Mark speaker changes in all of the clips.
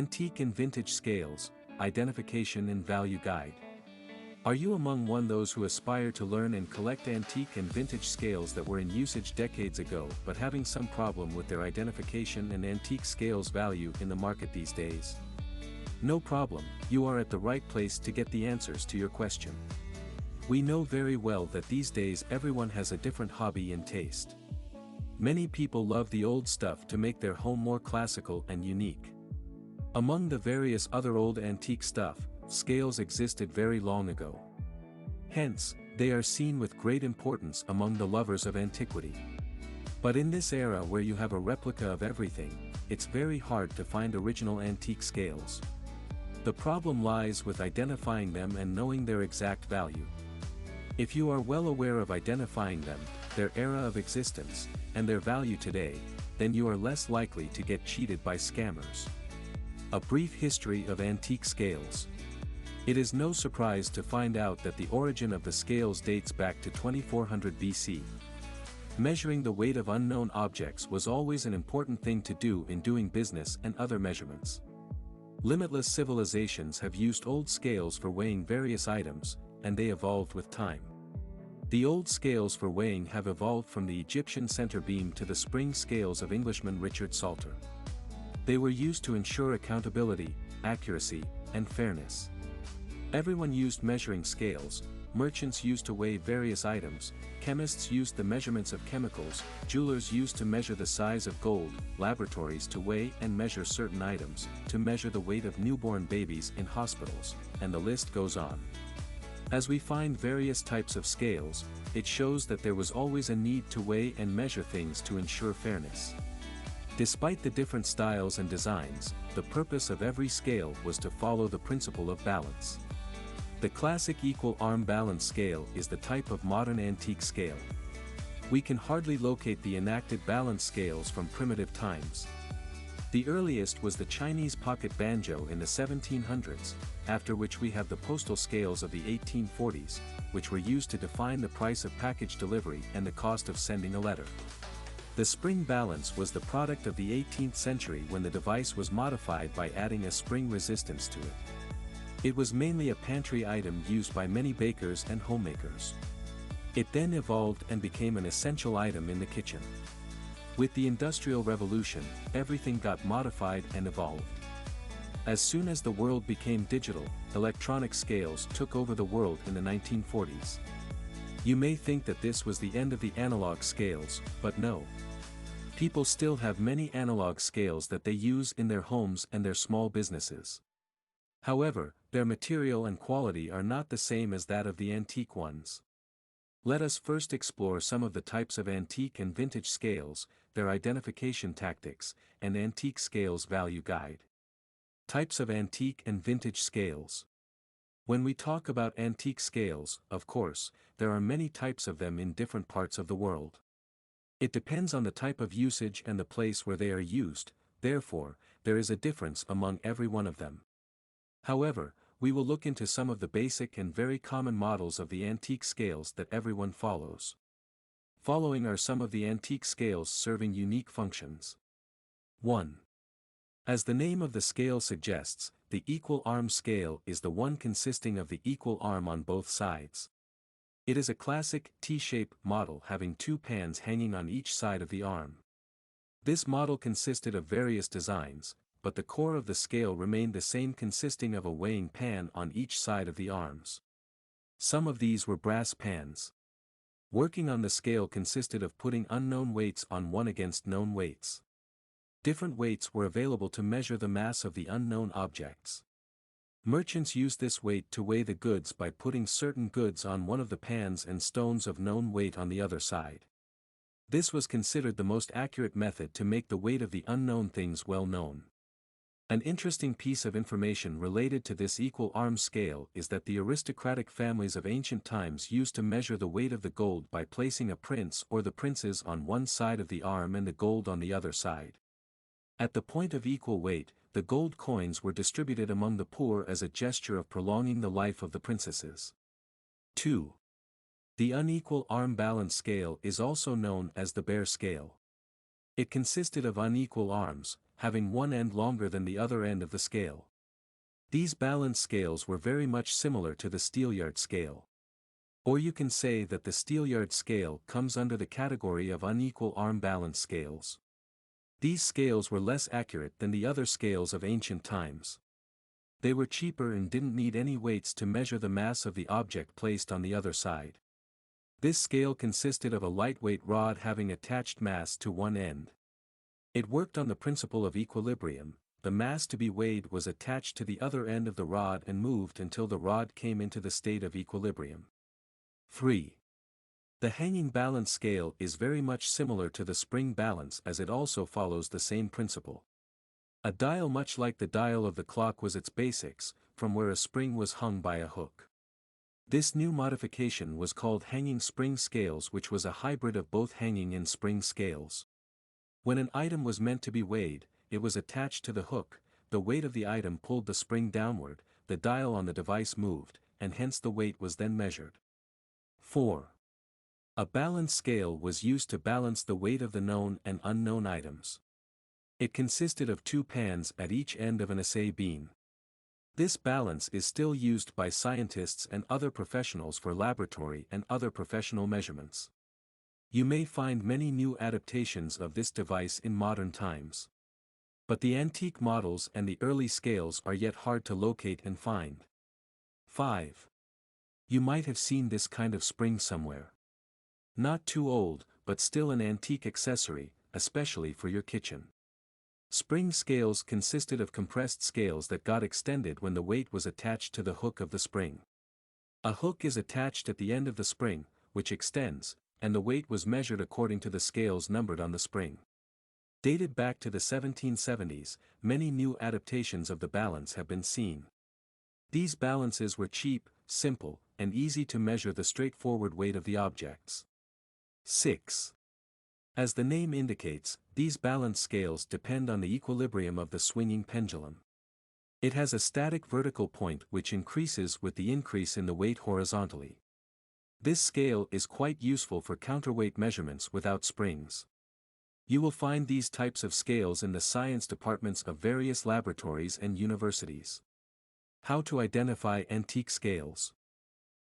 Speaker 1: Antique and Vintage Scales, Identification and Value Guide. Are you among those who aspire to learn and collect antique and vintage scales that were in usage decades ago but having some problem with their identification and antique scales value in the market these days? No problem, you are at the right place to get the answers to your question. We know very well that these days everyone has a different hobby and taste. Many people love the old stuff to make their home more classical and unique. Among the various other old antique stuff, scales existed very long ago. Hence, they are seen with great importance among the lovers of antiquity. But in this era where you have a replica of everything, it's very hard to find original antique scales. The problem lies with identifying them and knowing their exact value. If you are well aware of identifying them, their era of existence, and their value today, then you are less likely to get cheated by scammers. A brief history of antique scales. It is no surprise to find out that the origin of the scales dates back to 2400 BC. Measuring the weight of unknown objects was always an important thing to do in doing business and other measurements. Limitless civilizations have used old scales for weighing various items, and they evolved with time. The old scales for weighing have evolved from the Egyptian center beam to the spring scales of Englishman Richard Salter. They were used to ensure accountability, accuracy, and fairness. Everyone used measuring scales, merchants used to weigh various items, chemists used the measurements of chemicals, jewelers used to measure the size of gold, laboratories to weigh and measure certain items, to measure the weight of newborn babies in hospitals, and the list goes on. As we find various types of scales, it shows that there was always a need to weigh and measure things to ensure fairness. Despite the different styles and designs, the purpose of every scale was to follow the principle of balance. The classic equal arm balance scale is the type of modern antique scale. We can hardly locate the enacted balance scales from primitive times. The earliest was the Chinese pocket banjo in the 1700s, after which we have the postal scales of the 1840s, which were used to define the price of package delivery and the cost of sending a letter. The spring balance was the product of the 18th century when the device was modified by adding a spring resistance to it. It was mainly a pantry item used by many bakers and homemakers. It then evolved and became an essential item in the kitchen. With the Industrial Revolution, everything got modified and evolved. As soon as the world became digital, electronic scales took over the world in the 1940s. You may think that this was the end of the analog scales, but no. People still have many analog scales that they use in their homes and their small businesses. However, their material and quality are not the same as that of the antique ones. Let us first explore some of the types of antique and vintage scales, their identification tactics, and antique scales value guide. Types of antique and vintage scales. When we talk about antique scales, of course, there are many types of them in different parts of the world. It depends on the type of usage and the place where they are used, therefore, there is a difference among every one of them. However, we will look into some of the basic and very common models of the antique scales that everyone follows. Following are some of the antique scales serving unique functions. 1. As the name of the scale suggests, the equal arm scale is the one consisting of the equal arm on both sides. It is a classic T-shape model having two pans hanging on each side of the arm. This model consisted of various designs, but the core of the scale remained the same, consisting of a weighing pan on each side of the arms. Some of these were brass pans. Working on the scale consisted of putting unknown weights on one against known weights. Different weights were available to measure the mass of the unknown objects. Merchants used this weight to weigh the goods by putting certain goods on one of the pans and stones of known weight on the other side. This was considered the most accurate method to make the weight of the unknown things well known. An interesting piece of information related to this equal arm scale is that the aristocratic families of ancient times used to measure the weight of the gold by placing a prince or the princes on one side of the arm and the gold on the other side. At the point of equal weight, the gold coins were distributed among the poor as a gesture of prolonging the life of the princesses. 2. The unequal arm balance scale is also known as the bear scale. It consisted of unequal arms, having one end longer than the other end of the scale. These balance scales were very much similar to the steelyard scale. Or you can say that the steelyard scale comes under the category of unequal arm balance scales. These scales were less accurate than the other scales of ancient times. They were cheaper and didn't need any weights to measure the mass of the object placed on the other side. This scale consisted of a lightweight rod having attached mass to one end. It worked on the principle of equilibrium. The mass to be weighed was attached to the other end of the rod and moved until the rod came into the state of equilibrium. 3. The hanging balance scale is very much similar to the spring balance as it also follows the same principle. A dial much like the dial of the clock was its basics, from where a spring was hung by a hook. This new modification was called hanging spring scales, which was a hybrid of both hanging and spring scales. When an item was meant to be weighed, it was attached to the hook, the weight of the item pulled the spring downward, the dial on the device moved, and hence the weight was then measured. 4. A balance scale was used to balance the weight of the known and unknown items. It consisted of two pans at each end of an assay beam. This balance is still used by scientists and other professionals for laboratory and other professional measurements. You may find many new adaptations of this device in modern times. But the antique models and the early scales are yet hard to locate and find. 5. You might have seen this kind of spring somewhere. Not too old, but still an antique accessory, especially for your kitchen. Spring scales consisted of compressed scales that got extended when the weight was attached to the hook of the spring. A hook is attached at the end of the spring, which extends, and the weight was measured according to the scales numbered on the spring. Dated back to the 1770s, many new adaptations of the balance have been seen. These balances were cheap, simple, and easy to measure the straightforward weight of the objects. 6. As the name indicates, these balance scales depend on the equilibrium of the swinging pendulum. It has a static vertical point which increases with the increase in the weight horizontally. This scale is quite useful for counterweight measurements without springs. You will find these types of scales in the science departments of various laboratories and universities. How to identify antique scales.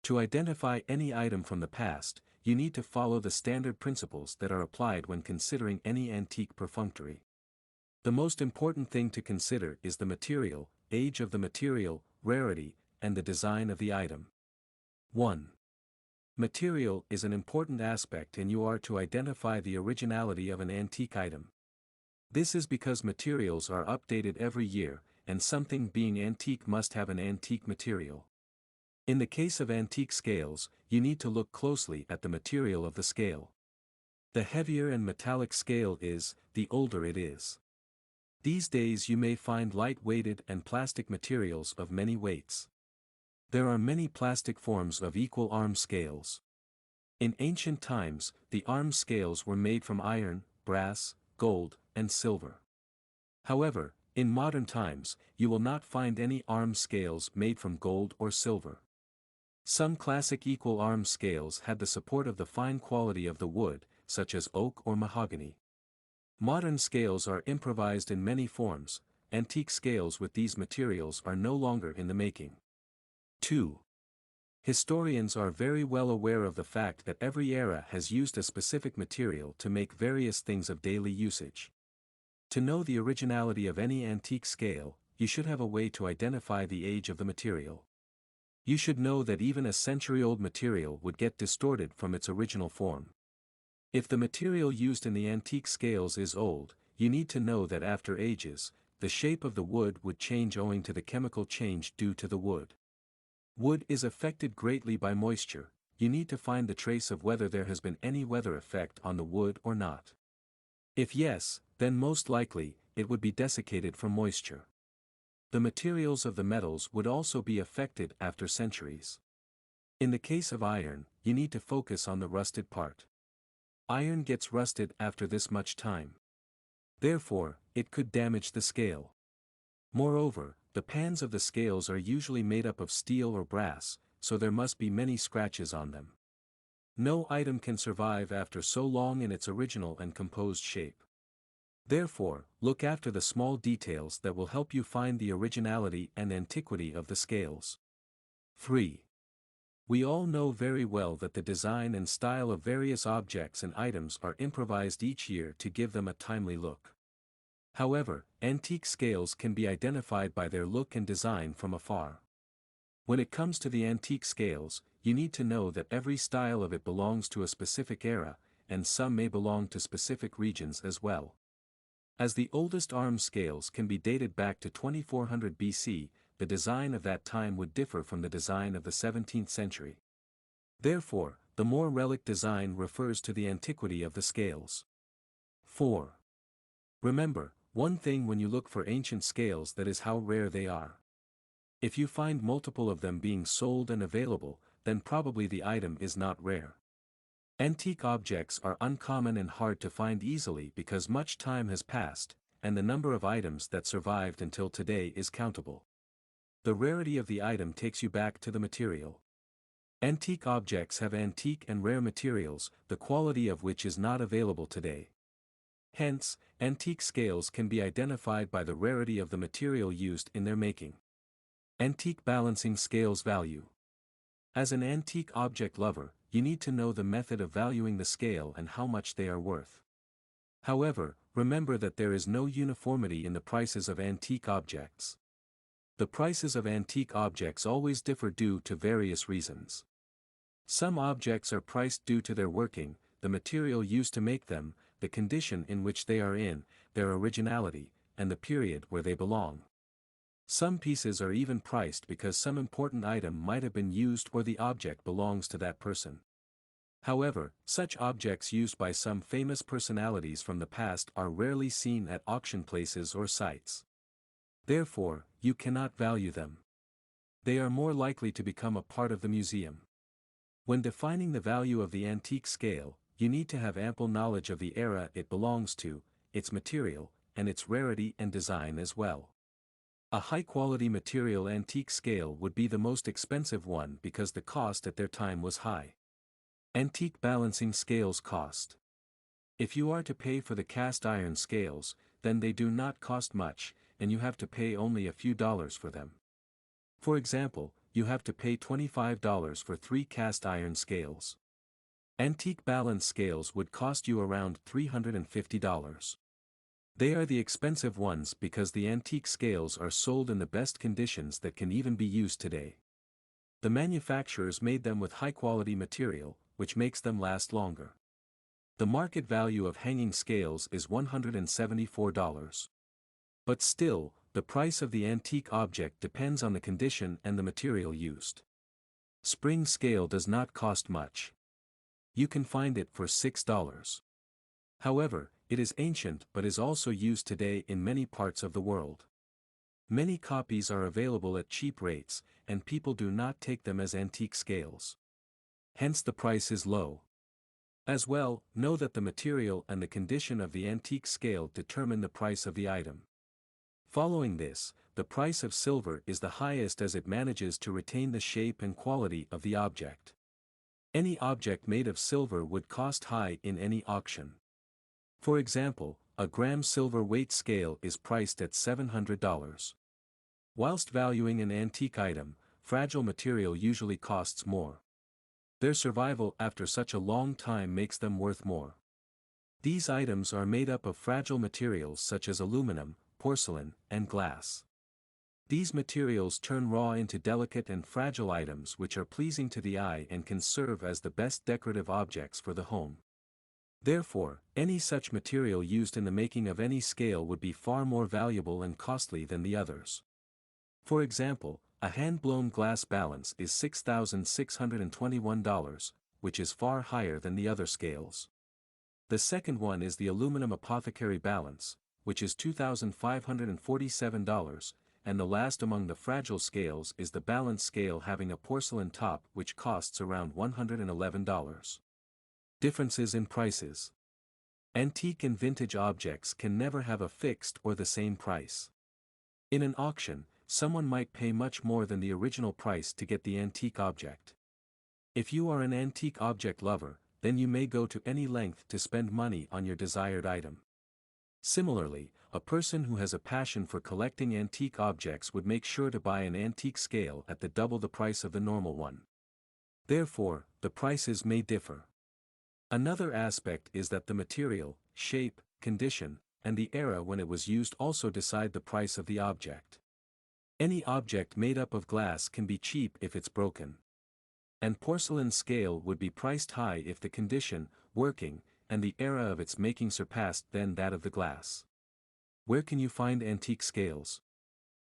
Speaker 1: To identify any item from the past, you need to follow the standard principles that are applied when considering any antique perfunctory. The most important thing to consider is the material, age of the material, rarity, and the design of the item. 1. Material is an important aspect and you are to identify the originality of an antique item. This is because materials are updated every year, and something being antique must have an antique material. In the case of antique scales, you need to look closely at the material of the scale. The heavier and metallic scale is, the older it is. These days you may find light-weighted and plastic materials of many weights. There are many plastic forms of equal arm scales. In ancient times, the arm scales were made from iron, brass, gold, and silver. However, in modern times, you will not find any arm scales made from gold or silver. Some classic equal arm scales had the support of the fine quality of the wood, such as oak or mahogany. Modern scales are improvised in many forms. Antique scales with these materials are no longer in the making. 2. Historians are very well aware of the fact that every era has used a specific material to make various things of daily usage. To know the originality of any antique scale, you should have a way to identify the age of the material. You should know that even a century-old material would get distorted from its original form. If the material used in the antique scales is old, you need to know that after ages, the shape of the wood would change owing to the chemical change due to the wood. Wood is affected greatly by moisture. You need to find the trace of whether there has been any weather effect on the wood or not. If yes, then most likely, it would be desiccated from moisture. The materials of the metals would also be affected after centuries. In the case of iron, you need to focus on the rusted part. Iron gets rusted after this much time. Therefore, it could damage the scale. Moreover, the pans of the scales are usually made up of steel or brass, so there must be many scratches on them. No item can survive after so long in its original and composed shape. Therefore, look after the small details that will help you find the originality and antiquity of the scales. 3. We all know very well that the design and style of various objects and items are improvised each year to give them a timely look. However, antique scales can be identified by their look and design from afar. When it comes to the antique scales, you need to know that every style of it belongs to a specific era, and some may belong to specific regions as well. As the oldest arms scales can be dated back to 2400 BC, the design of that time would differ from the design of the 17th century. Therefore, the more relic design refers to the antiquity of the scales. 4. Remember, one thing when you look for ancient scales, that is how rare they are. If you find multiple of them being sold and available, then probably the item is not rare. Antique objects are uncommon and hard to find easily because much time has passed, and the number of items that survived until today is countable. The rarity of the item takes you back to the material. Antique objects have antique and rare materials, the quality of which is not available today. Hence, antique scales can be identified by the rarity of the material used in their making. Antique balancing scales value. As an antique object lover, you need to know the method of valuing the scale and how much they are worth. However, remember that there is no uniformity in the prices of antique objects. The prices of antique objects always differ due to various reasons. Some objects are priced due to their working, the material used to make them, the condition in which they are in, their originality, and the period where they belong. Some pieces are even priced because some important item might have been used or the object belongs to that person. However, such objects used by some famous personalities from the past are rarely seen at auction places or sites. Therefore, you cannot value them. They are more likely to become a part of the museum. When defining the value of the antique scale, you need to have ample knowledge of the era it belongs to, its material, and its rarity and design as well. A high-quality material antique scale would be the most expensive one because the cost at their time was high. Antique balancing scales cost. If you are to pay for the cast iron scales, then they do not cost much, and you have to pay only a few dollars for them. For example, you have to pay $25 for 3 cast iron scales. Antique balance scales would cost you around $350. They are the expensive ones because the antique scales are sold in the best conditions that can even be used today. The manufacturers made them with high-quality material, which makes them last longer. The market value of hanging scales is $174. But still, the price of the antique object depends on the condition and the material used. Spring scale does not cost much. You can find it for $6. However, it is ancient but is also used today in many parts of the world. Many copies are available at cheap rates, and people do not take them as antique scales. Hence the price is low. As well, know that the material and the condition of the antique scale determine the price of the item. Following this, the price of silver is the highest as it manages to retain the shape and quality of the object. Any object made of silver would cost high in any auction. For example, a gram silver weight scale is priced at $700. Whilst valuing an antique item, fragile material usually costs more. Their survival after such a long time makes them worth more. These items are made up of fragile materials such as aluminum, porcelain, and glass. These materials turn raw into delicate and fragile items which are pleasing to the eye and can serve as the best decorative objects for the home. Therefore, any such material used in the making of any scale would be far more valuable and costly than the others. For example, a hand-blown glass balance is $6,621, which is far higher than the other scales. The second one is the aluminum apothecary balance, which is $2,547, and the last among the fragile scales is the balance scale having a porcelain top which costs around $111. Differences in prices. Antique and vintage objects can never have a fixed or the same price. In an auction, someone might pay much more than the original price to get the antique object. If you are an antique object lover, then you may go to any length to spend money on your desired item. Similarly, a person who has a passion for collecting antique objects would make sure to buy an antique scale at double the price of the normal one. Therefore, the prices may differ. Another aspect is that the material, shape, condition, and the era when it was used also decide the price of the object. Any object made up of glass can be cheap if it's broken. And porcelain scale would be priced high if the condition, working, and the era of its making surpassed then that of the glass. Where can you find antique scales?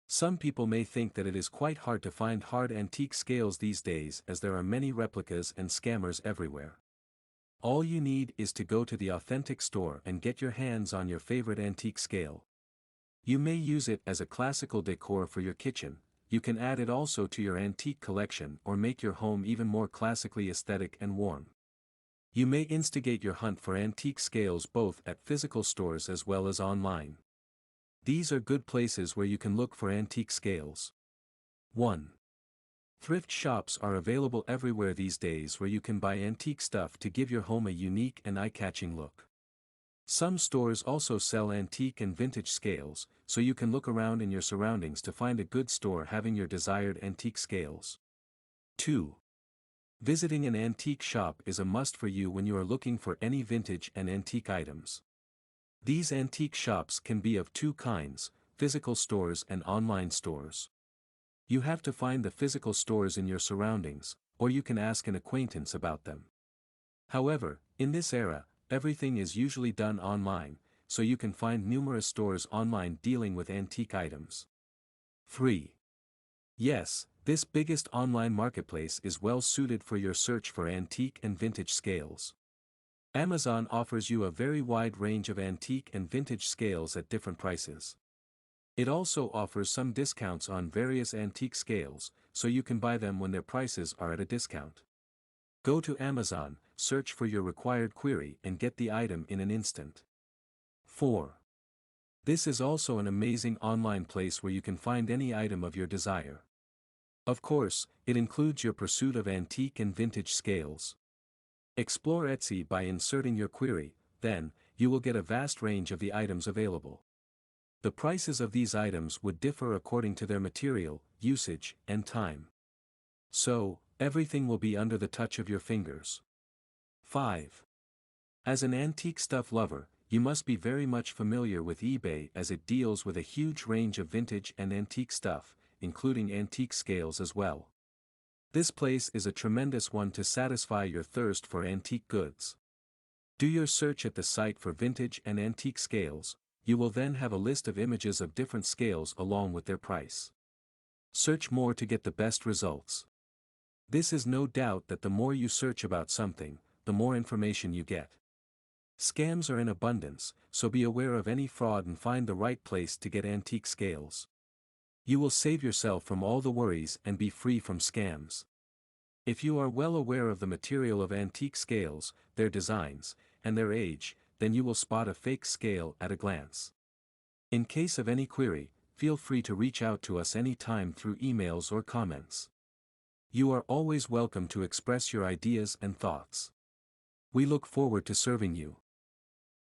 Speaker 1: Some people may think that it is quite hard to find hard antique scales these days as there are many replicas and scammers everywhere. All you need is to go to the authentic store and get your hands on your favorite antique scale. You may use it as a classical decor for your kitchen. You can add it also to your antique collection or make your home even more classically aesthetic and warm. You may instigate your hunt for antique scales both at physical stores as well as online. These are good places where you can look for antique scales. 1. Thrift shops are available everywhere these days where you can buy antique stuff to give your home a unique and eye-catching look. Some stores also sell antique and vintage scales, so you can look around in your surroundings to find a good store having your desired antique scales. 2. Visiting an antique shop is a must for you when you are looking for any vintage and antique items. These antique shops can be of two kinds, physical stores and online stores. You have to find the physical stores in your surroundings, or you can ask an acquaintance about them. However, in this era, everything is usually done online, so you can find numerous stores online dealing with antique items. 3. Yes, this biggest online marketplace is well suited for your search for antique and vintage scales. Amazon offers you a very wide range of antique and vintage scales at different prices. It also offers some discounts on various antique scales, so you can buy them when their prices are at a discount. Go to Amazon, search for your required query and get the item in an instant. 4. This is also an amazing online place where you can find any item of your desire. Of course, it includes your pursuit of antique and vintage scales. Explore Etsy by inserting your query, then, you will get a vast range of the items available. The prices of these items would differ according to their material, usage, and time. So, everything will be under the touch of your fingers. 5. As an antique stuff lover, you must be very much familiar with eBay as it deals with a huge range of vintage and antique stuff, including antique scales as well. This place is a tremendous one to satisfy your thirst for antique goods. Do your search at the site for vintage and antique scales. You will then have a list of images of different scales along with their price. Search more to get the best results. This is no doubt that the more you search about something, the more information you get. Scams are in abundance, so be aware of any fraud and find the right place to get antique scales. You will save yourself from all the worries and be free from scams. If you are well aware of the material of antique scales, their designs, and their age, then you will spot a fake scale at a glance. In case of any query, feel free to reach out to us anytime through emails or comments. You are always welcome to express your ideas and thoughts. We look forward to serving you.